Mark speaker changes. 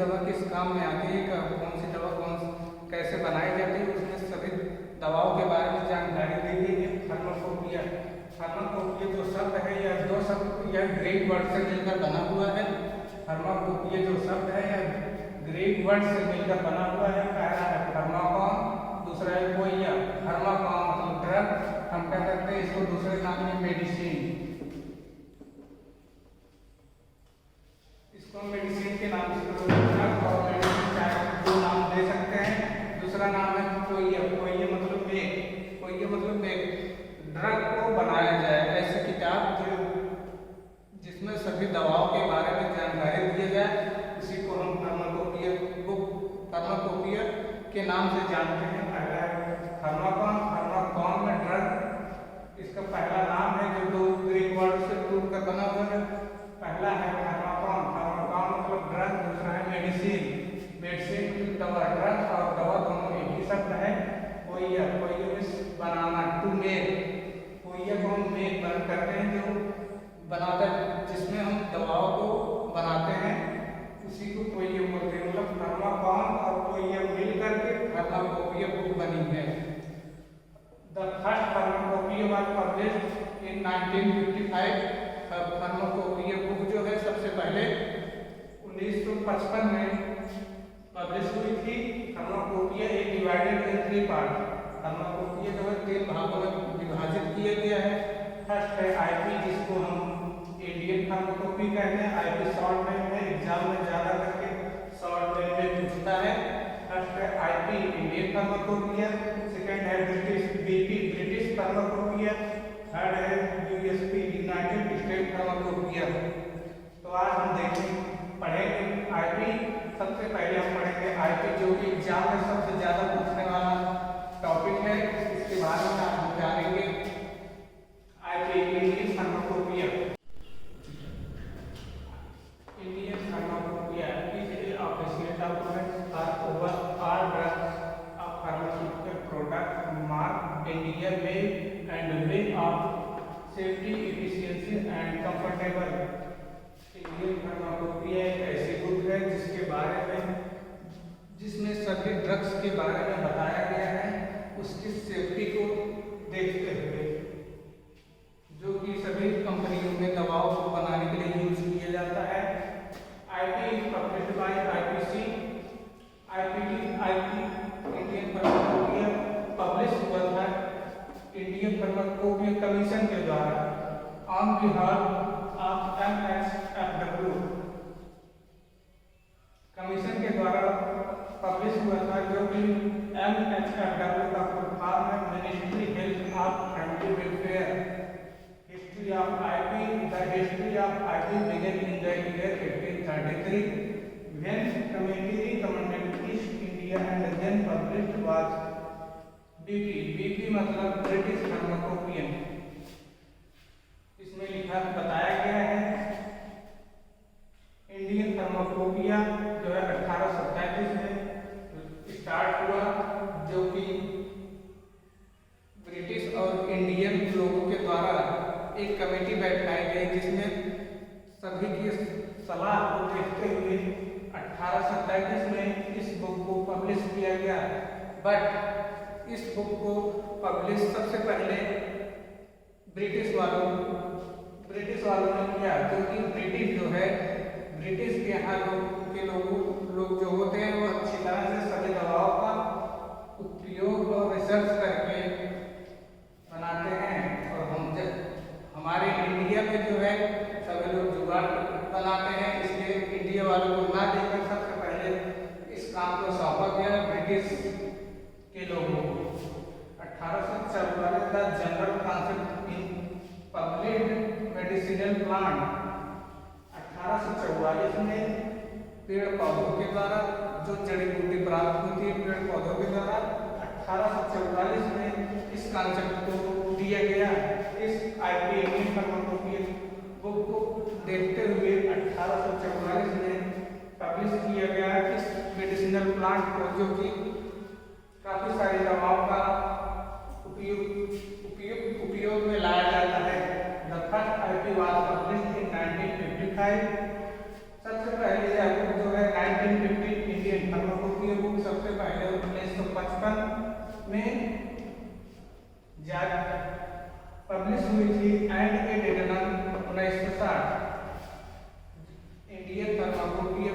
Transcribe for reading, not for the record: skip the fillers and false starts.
Speaker 1: दवा किस काम में आती है, कौन सी दवा कैसे बनाई जाती है, उसमें सभी दवाओं के बारे में जानकारी दी गई है। फार्माकोपिया, फार्माकोपिया जो शब्द है यह दो शब्द यह ग्रीक वर्ड से मिलकर बना हुआ है। फार्माकोपिया जो शब्द है यह ग्रीक वर्ड से मिलकर बना हुआ है। पहला है फार्माकॉन, दूसरा है कोइया। फार्माकॉन मतलब ड्रग, हम क्या करते हैं इसको दूसरे नाम में मेडिसिन, इसको मेडिसिन के नाम से ड्रग और मेडिसिन चाहे दो नाम दे सकते हैं। दूसरा नाम है कोइया, कोइया मतलब मेक, कोइया मतलब मेक, ड्रग को बनाया जाए ऐसी किताब जो जिसमें सभी दवाओं के बारे में जानकारी दी जाए, उसी को हम फार्माकोपिया बुक, फार्माकोपिया के नाम से जानते हैं। पहला है फार्माकॉन, फार्माकॉन में ड्रग, इसका पहला नाम है जो दो ग्रीक वर्ड से टूटकर बना हुआ है। पहला है फार्माकॉन, फार्माकॉन मतलब ड्रग, दूसरा है मेडिसिन, मेडिसिन मतलब दवा, ड्रग और दवा दोनों एक ही शब्द है। कोइया, कोइया मीन्स बनाना, टू मेक, कोइया को हम मेक बन करते हैं जो बनाता है, जिसमें हम दवाओं को बनाते हैं उसी को कोइया बोलते हैं। मतलब फार्माकॉन और कोइया मिल करके फार्माकोपिया बुक बनी है। The first pharmacopoeia was published in 1955। Pharmacopoeia book जो है सबसे पहले 1955 में पब्लिश हुई थी। फार्माकोपिया एक डिवाइडेड इन 3 पार्ट, फार्माकोपिया जो है 3 भागों में विभाजित किया गया है। फर्स्ट है आईपी, जिसको हम इंडियन फार्माकोपी कहते हैं। आईपी शॉर्ट नेम है, एग्जाम में ज्यादा करके शॉर्ट नेम में पूछता है। फर्स्ट है आईपी इंडियन फार्माकोपिया, सेकंड है बीपी ब्रिटिश फार्माकोपिया, थर्ड है यूएसपी यूनाइटेड स्टेट फार्माकोपिया। तो आज हम पढ़ेंगे आईपी। सबसे पहले हम पढ़ेंगे आईपी जो कि एग्जाम में सबसे ज्यादा पूछने वाला टॉपिक है, इसके बारे में हम जानेंगे। IP Indian pharmacopoeia, Indian pharmacopoeia is a official document over all drugs of pharmaceutical product mark India made and way of safety, efficiency and comfortable। Indian pharmacopoeia एक ऐसी बुक है जिसके बारे में, जिसमें सभी ड्रग्स के बारे में बताया गया है, उसकी सेफ्टी को देखते हुए, जो कि सभी कंपनियों में दवाओं को बनाने के लिए यूज किया जाता है। IP published by IPC, IP Indian pharmacopoeia publish हुआ था इंडियन फार्माकोपिया कमीशन के द्वारा ऑन बिहाफ ऑफ एमएचएफडब्ल्यू, कमीशन के द्वारा पब्लिश हुआ था, जो कि एमएचएफडब्ल्यू का फॉर्म है ministry health of family welfare. History of IP, the history of IP began in the year 1833 when committee recommended East India and then published was BP, BP मतलब British फार्माकोपियन। इसमें लिखा बताया गया है इंडियन फार्माकोपिया जो है 1837 में स्टार्ट हुआ, जो कि ब्रिटिश और इंडियन लोगों के द्वारा एक कमेटी बैठाई गई, जिसमें सभी की सलाह को देखते हुए 1837 में इस बुक को पब्लिश किया गया। बट इस बुक को पब्लिश सबसे पहले ब्रिटिश वालों ने किया, क्योंकि ब्रिटिश जो है, ब्रिटिश के यहाँ लोग जो होते हैं वो अच्छी तरह से सभी दवाओं का उपयोग और रिसर्च करके बनाते हैं। और हमारे इंडिया में जो है सभी लोग जुगाड़ बनाते हैं, इसलिए इंडिया वालों को ना देकर सबसे पहले इस काम को सौंपा गया ब्रिटिश के लोगों को। 1844 का general concept in public medicinal plant, 1844 में पेड़ पौधों के द्वारा जो जड़ी बूटी प्राप्त होती है पेड़ पौधों के द्वारा, 1844 में इस कॉन्सेप्ट को दिया गया। इस आईपी इंडियन फार्माकोपिया बुक को देखते हुए 1844 में पब्लिश किया गया इस मेडिसिनल प्लांट को, जो कि काफी सारी दवाओं का उपयोग में लाया जाता है। The first IP was published in 1955। सबसे पहले यह बुक जो है 1955 बुक सबसे पहले 1955 में पब्लिश हुई थी एंड एडिटन 1960। Indian pharmacopoeia